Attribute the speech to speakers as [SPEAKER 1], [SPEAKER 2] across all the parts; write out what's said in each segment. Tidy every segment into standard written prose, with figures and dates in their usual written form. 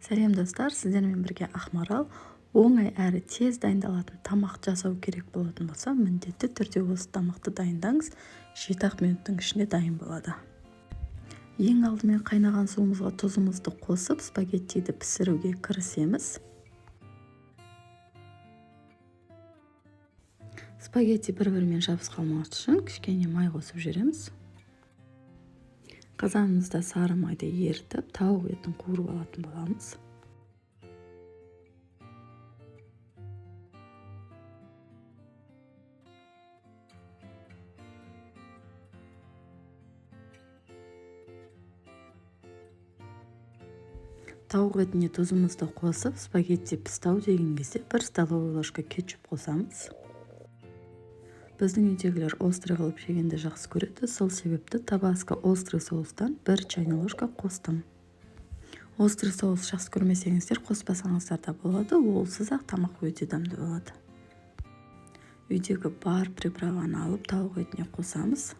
[SPEAKER 1] Сәлем достар, сіздермен бірге Ақмарал. Оңай әрі тез дайындалатын тамақ жасау керек болатын болса, міндетті түрде осы тамақты дайындаңыз. 7-ақ минуттың ішінде дайын болады. Ең алдымен қайнаған суымызға тұзымызды қосып, спагеттиді пісіруге кірісеміз. Спагетти бір-бірімен жабысқалмас үшін кішкене май қосып жібереміз. Қазанымызда сары майды ерітіп, тауық етін қуырып алатын боламыз. Тауық етіне тұзымызды қосып, спагетти пістау деген кезде 1 столовый ложка кетчуп қосамыз. Біздің үйдегілер острый қылып жегенді жақсы көреді, сол себепті табаско острый соустан 1 чайный ложка қостым. Острый соус жақсы көрмесеңіздер қоспасаңыздар да болады, олсыз-ақ тамақ өте дәмді болады. Үйдегі бар приправаны алып тауық етіне қосамыз.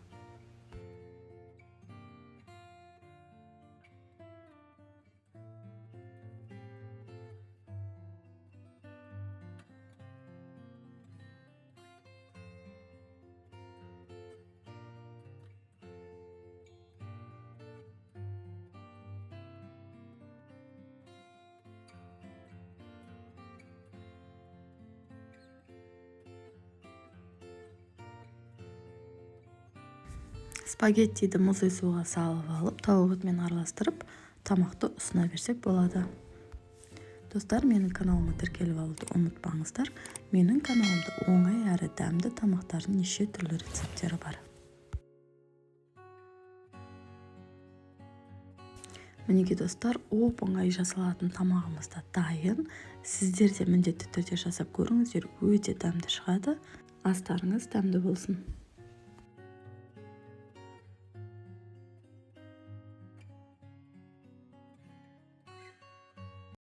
[SPEAKER 1] Спагеттиді мұздай суға салып алып, тауық етімен араластырып, тамақты ұсына берсек болады. Достар, менің каналыма тіркеліп алуды ұмытпаңыздар. Менің каналымда оңай әрі дәмді тамақтардың неше түрлі рецептері бар. Мінеки достар, оп-оңай жасалатын тамағымыз да дайын. Сіздер де міндетті түрде жасап көріңіздер, өте дәмді шығады. Астарыңыз дәмді болсын.